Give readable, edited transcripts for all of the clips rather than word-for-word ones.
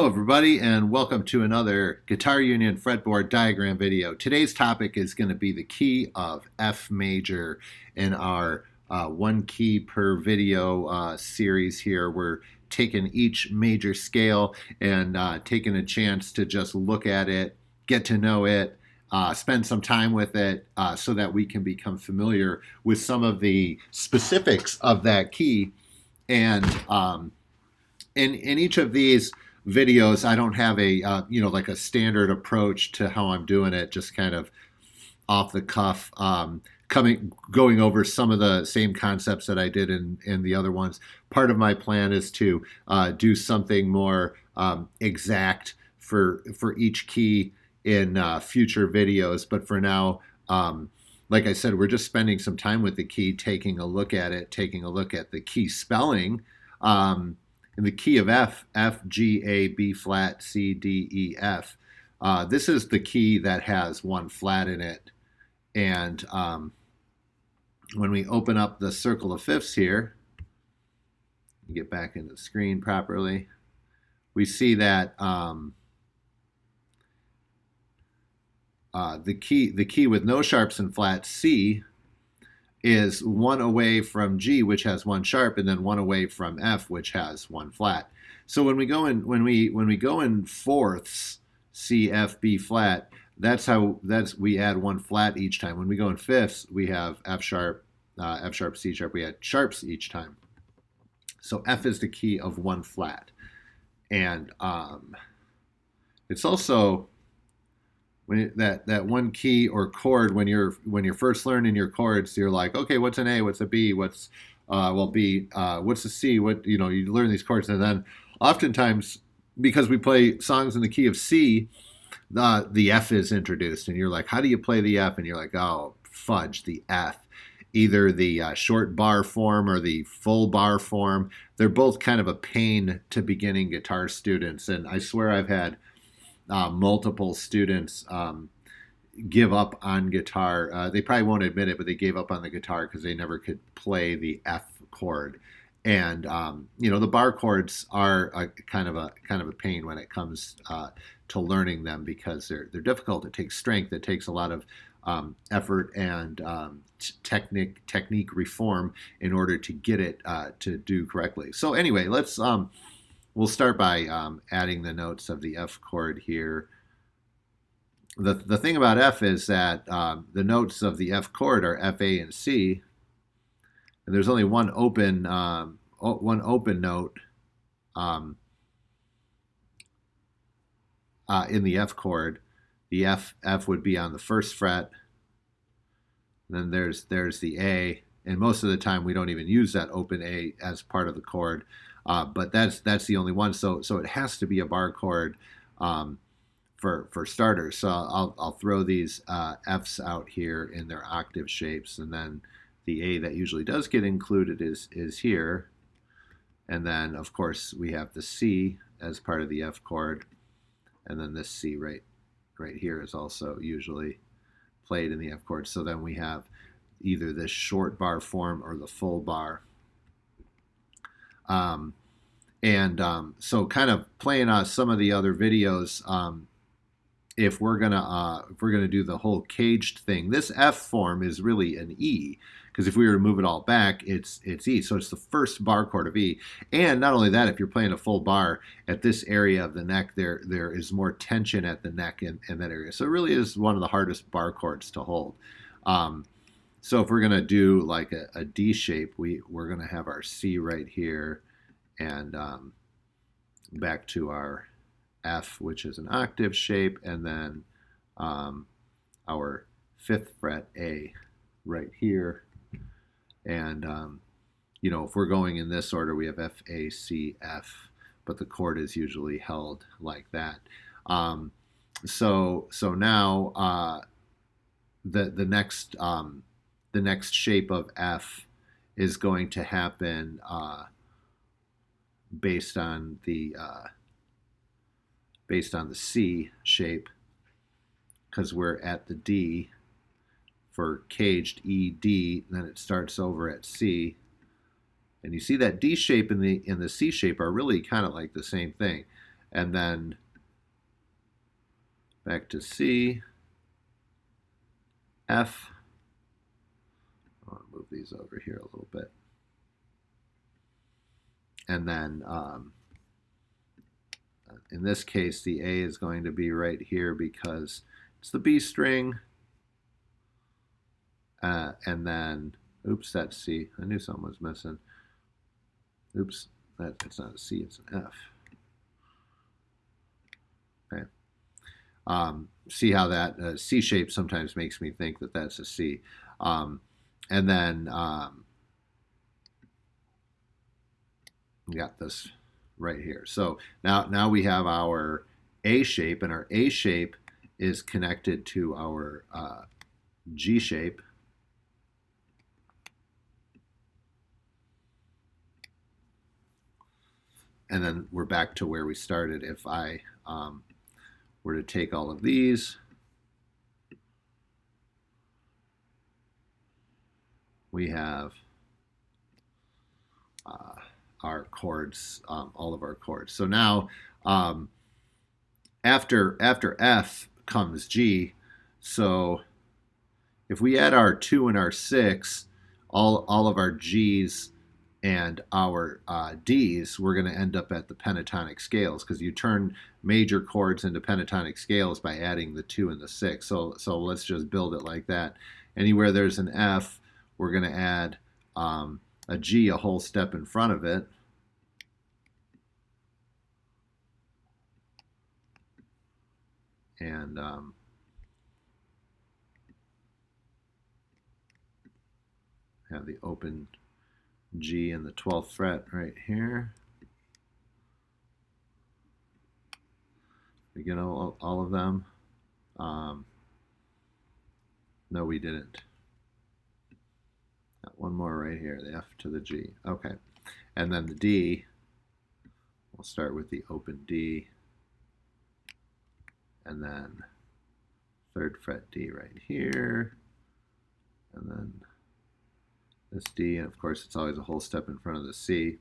Hello everybody and welcome to another Guitar Union fretboard diagram video. Today's topic is going to be the key of F major in our one key per video series here. We're taking each major scale and taking a chance to just look at it, get to know it, spend some time with it so that we can become familiar with some of the specifics of that key. And in each of these videos, I don't have a like a standard approach to how I'm doing it, just kind of off the cuff, going over some of the same concepts that I did in the other ones. Part of my plan is to do something more exact for each key in future videos, but for now, like I said, we're just spending some time with the key, taking a look at it, taking a look at the key spelling. In the key of F, F, G, A, B flat, C, D, E, F. This is the key that has one flat in it. And when we open up the circle of fifths here, get back into the screen properly, we see that the key with no sharps and flats, C, is one away from G, which has one sharp, and then one away from F, which has one flat. So when we go in fourths, C, F, B flat, we add one flat each time. When we go in fifths, we have F sharp, C sharp. We add sharps each time. So F is the key of one flat, and it's also that one key or chord when you're first learning your chords, you're like, okay, what's an A, what's a B, what's B, what's a C, you learn these chords, and then oftentimes because we play songs in the key of C, the F is introduced, and you're like, how do you play the F? And you're like, oh fudge, the F, either the short bar form or the full bar form. They're both kind of a pain to beginning guitar students, and I swear I've had multiple students give up on guitar. They probably won't admit it, but they gave up on the guitar because they never could play the F chord. And the bar chords are a kind of a pain when it comes to learning them because they're difficult. It takes strength. It takes a lot of effort and technique reform in order to get it to do correctly. So anyway, we'll start by adding the notes of the F chord here. The thing about F is that the notes of the F chord are F, A, and C, and there's only one open note in the F chord. The F would be on the first fret. And then there's the A, and most of the time we don't even use that open A as part of the chord. But that's the only one. So it has to be a bar chord for starters. So I'll throw these Fs out here in their octave shapes, and then the A that usually does get included is here. And then of course we have the C as part of the F chord, and then this C right here is also usually played in the F chord. So then we have either this short bar form or the full bar. So kind of playing on some of the other videos, if we're gonna do the whole caged thing, this F form is really an E, because if we were to move it all back, it's E. So it's the first bar chord of E. And not only that, if you're playing a full bar at this area of the neck, there is more tension at the neck in that area. So it really is one of the hardest bar chords to hold. So if we're gonna do like a D shape, we're gonna have our C right here, and back to our F, which is an octave shape, and then our fifth fret A right here. And if we're going in this order, we have F, A, C, F, but the chord is usually held like that. So now the next shape of F is going to happen based on the C shape, because we're at the D for caged E, D, and then it starts over at C. And you see that D shape and the C shape are really kind of like the same thing. and then back to C, F. I want to move these over here a little bit. And then in this case, the A is going to be right here because it's the B string. And then, oops, that's C. I knew something was missing. Oops, it's not a C, it's an F. Okay. See how that C shape sometimes makes me think that that's a C. And then we got this right here. So now we have our A shape, and our A shape is connected to our G shape. And then we're back to where we started. If I were to take all of these, we have our chords, all of our chords. So now after F comes G. So if we add our 2 and our 6, all of our G's and our D's, we're going to end up at the pentatonic scales, because you turn major chords into pentatonic scales by adding the 2 and the 6. So let's just build it like that. Anywhere there's an F, we're going to add a G a whole step in front of it. And have the open G in the 12th fret right here. We get all of them. No, we didn't. Got one more right here, the F to the G. Okay. And then the D, we'll start with the open D. And then 3rd fret D right here. And then this D, and of course it's always a whole step in front of the C.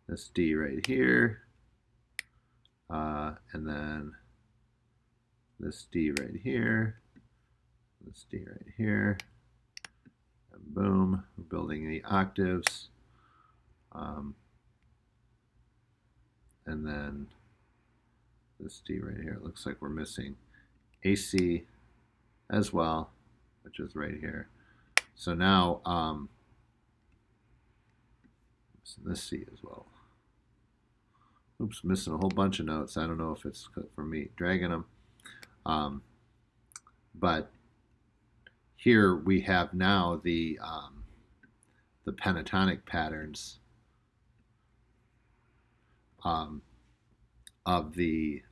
This D right here. And then this D right here. This D right here. And boom, we're building the octaves. And then this D right here. It looks like we're missing AC as well, which is right here. So now this C as well. Oops, missing a whole bunch of notes. I don't know if it's for me dragging them. But here we have now the pentatonic patterns of the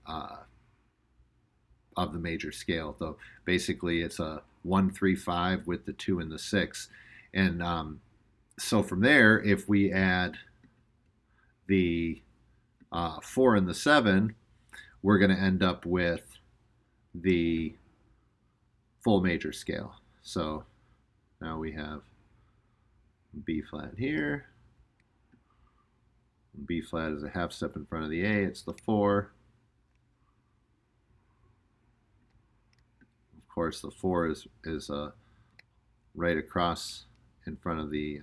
major scale. So basically it's a 1, 3, 5 with the 2 and the 6. And so from there, if we add the 4 and the 7, we're going to end up with the full major scale. So now we have B flat here. B flat is a half step in front of the A. It's the 4. Of course, the 4 is right across in front of the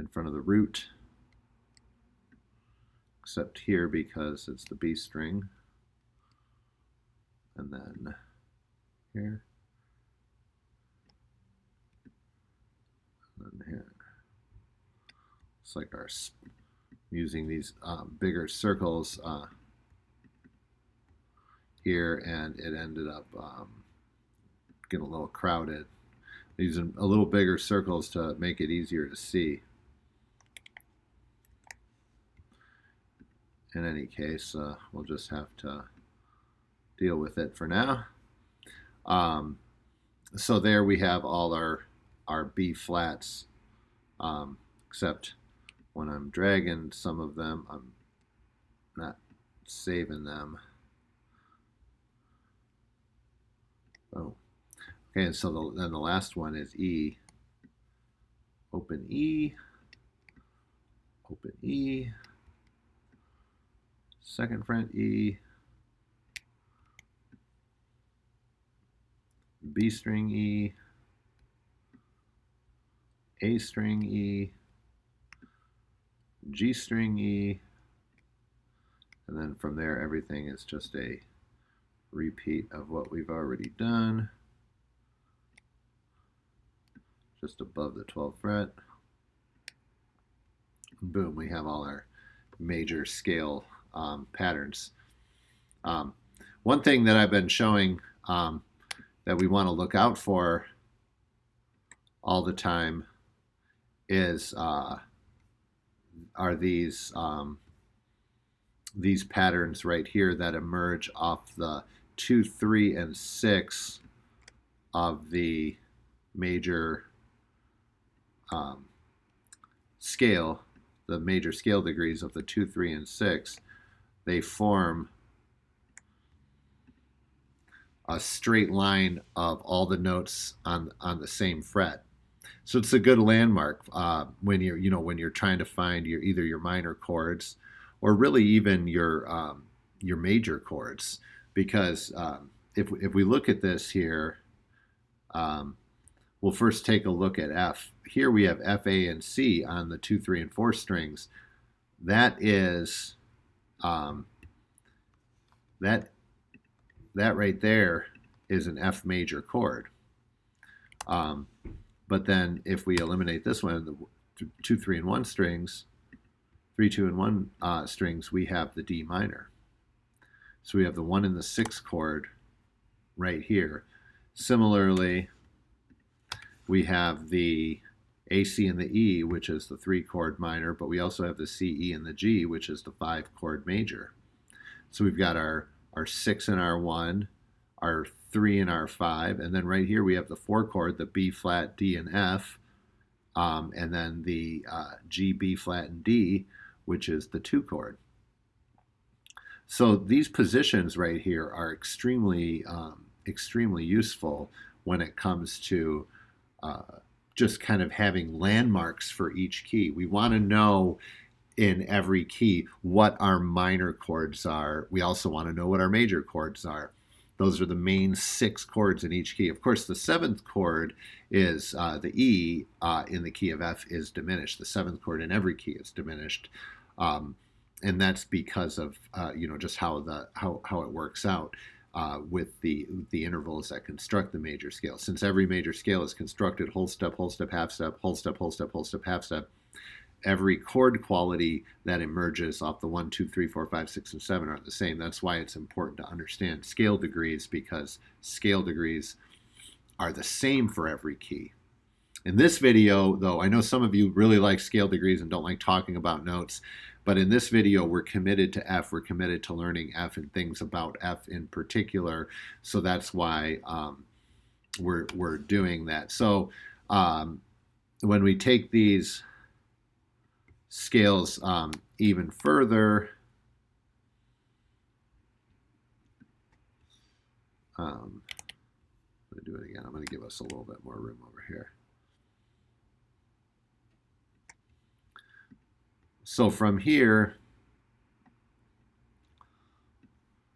root, except here because it's the B string. And then here. And then here. It's like our using these bigger circles here, and it ended up getting a little crowded. Using a little bigger circles to make it easier to see. In any case, we'll just have to deal with it for now. So there we have all our B flats, except when I'm dragging some of them, I'm not saving them. Oh, okay. And so then the last one is E. Open E, open E, second fret E, B string E, A string E, G string E, and then from there everything is just a repeat of what we've already done, just above the 12th fret. Boom, we have all our major scale patterns. One thing that I've been showing that we want to look out for all the time is are these patterns right here that emerge off the 2, 3, and 6 of the major scale, the major scale degrees of the 2, 3, and 6. They form a straight line of all the notes on the same fret. So it's a good landmark when you're trying to find either your minor chords or really even your major chords, because if we look at this here, we'll first take a look at F. Here we have F, A, and C on the 2, 3, and 4 strings. That is that right there is an F major chord. But then if we eliminate this one, the 2, 3, and 1 strings, 3, 2, and 1 strings, we have the D minor. So we have the 1 and the 6 chord right here. Similarly, we have the A, C, and the E, which is the 3 chord minor, but we also have the C, E, and the G, which is the 5 chord major. So we've got our 6 and our 1, our 3 and our 5, and then right here we have the 4 chord, the B flat, D, and F, and then the G, B flat, and D, which is the 2 chord. So these positions right here are extremely useful when it comes to just kind of having landmarks for each key. We want to know in every key what our minor chords are. We also want to know what our major chords are. Those are the main 6 chords in each key. Of course, the 7th chord is the E in the key of F is diminished. The 7th chord in every key is diminished, and that's because of just how it works out with the intervals that construct the major scale. Since every major scale is constructed whole step, half step, whole step, whole step, half step, every chord quality that emerges off the 1, 2, 3, 4, 5, 6, and 7 are the same. That's why it's important to understand scale degrees, because scale degrees are the same for every key. In this video, though, I know some of you really like scale degrees and don't like talking about notes, but in this video, we're committed to F. We're committed to learning F and things about F in particular. So that's why we're doing that. So when we take these scales even further, I'm going to do it again. I'm going to give us a little bit more room over here. So from here,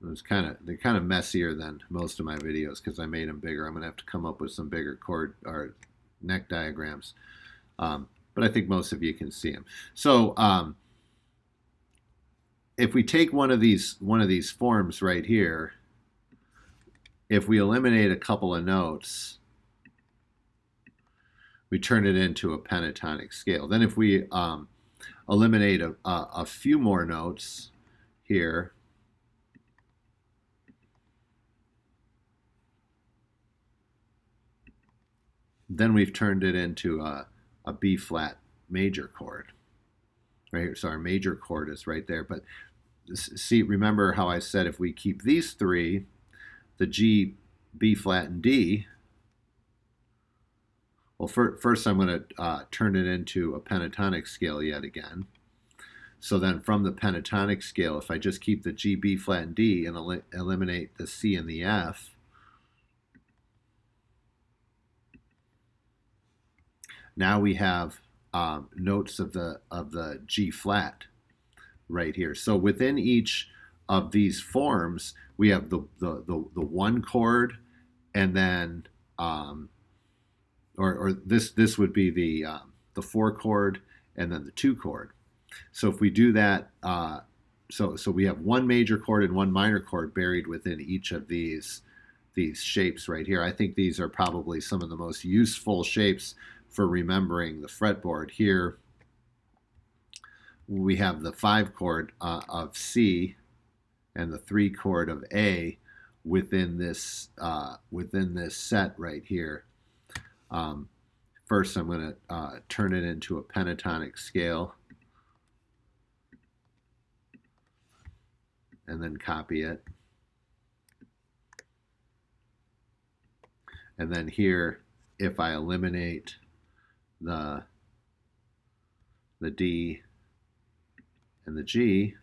they're kind of messier than most of my videos because I made them bigger. I'm going to have to come up with some bigger chord or neck diagrams, but I think most of you can see them. So if we take one of these forms right here, if we eliminate a couple of notes, we turn it into a pentatonic scale. Then if we eliminate a few more notes here, then we've turned it into a B flat major chord right here. So our major chord is right there. But see, remember how I said if we keep these 3, the G, B flat, and D, well, first I'm going to turn it into a pentatonic scale yet again. So then from the pentatonic scale, if I just keep the G, B flat, and D and eliminate the C and the F, now we have notes of the G flat right here. So within each of these forms, we have the one chord, and then or this would be the four chord and then the two chord. So if we do that, so we have one major chord and one minor chord buried within each of these shapes right here. I think these are probably some of the most useful shapes for remembering the fretboard. Here we have the 5 chord of C and the 3 chord of A within this set right here. First, I'm going to turn it into a pentatonic scale and then copy it. And then here, if I eliminate the D and the G,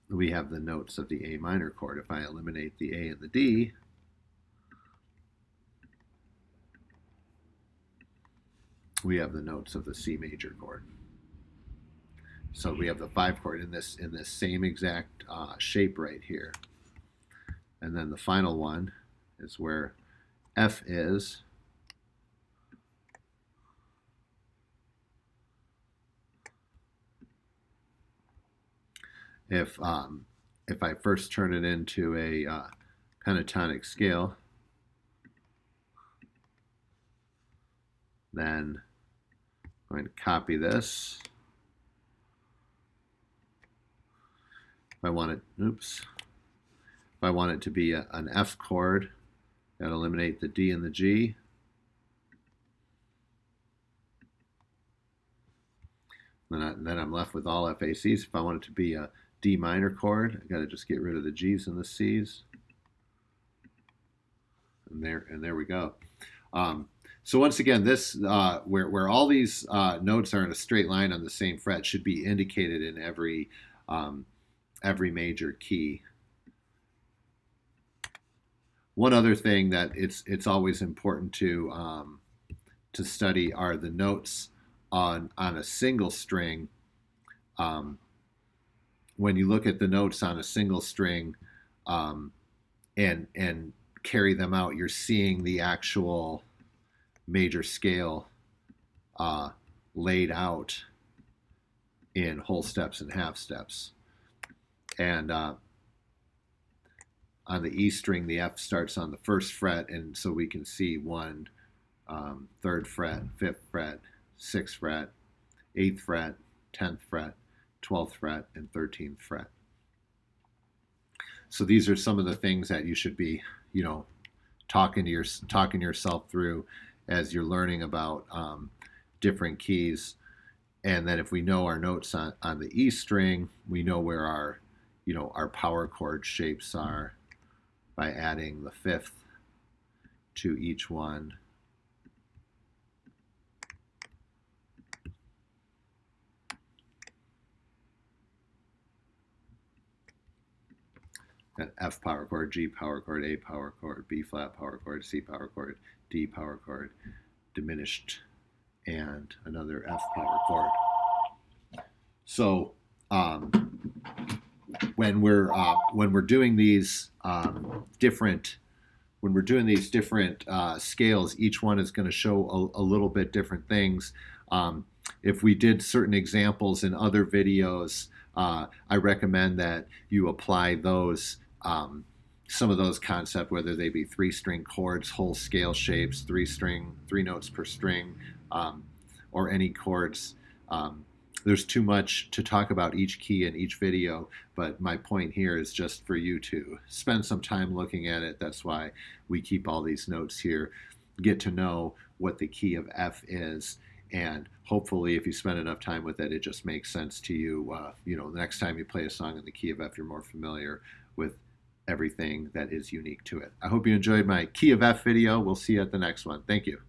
we have the notes of the A minor chord. If I eliminate the A and the D, we have the notes of the C major chord. So we have the 5 chord in this same exact shape right here. And then the final one is where F is. If I first turn it into a pentatonic scale, then I'm going to copy this. If I want it, if I want it to be an F chord, I've got to eliminate the D and the G. Then I'm left with all FACs. If I want it to be a D minor chord, I've got to just get rid of the G's and the C's. And there we go. So once again, this where all these notes are in a straight line on the same fret should be indicated in every major key. One other thing that it's always important to study are the notes on a single string. When you look at the notes on a single string and carry them out, you're seeing the actual major scale laid out in whole steps and half steps. And on the E string, the F starts on the 1st fret, and so we can see 1, 3rd fret, 5th fret, 6th fret, 8th fret, 10th fret, 12th fret, and 13th fret. So these are some of the things that you should be, talking yourself through as you're learning about different keys. And then if we know our notes on the E string, we know where our power chord shapes are by adding the 5th to each one. Got F power chord, G power chord, A power chord, B flat power chord, C power chord, D power chord, diminished, and another F power chord. So when we're doing these different scales, each one is going to show a little bit different things. If we did certain examples in other videos, I recommend that you apply those, some of those concepts, whether they be 3-string chords, whole scale shapes, 3 notes per string, or any chords. There's too much to talk about each key in each video, but my point here is just for you to spend some time looking at it. That's why we keep all these notes here. Get to know what the key of F is, and hopefully if you spend enough time with it, it just makes sense to you. The next time you play a song in the key of F, you're more familiar with everything that is unique to it. I hope you enjoyed my key of F video. We'll see you at the next one. Thank you.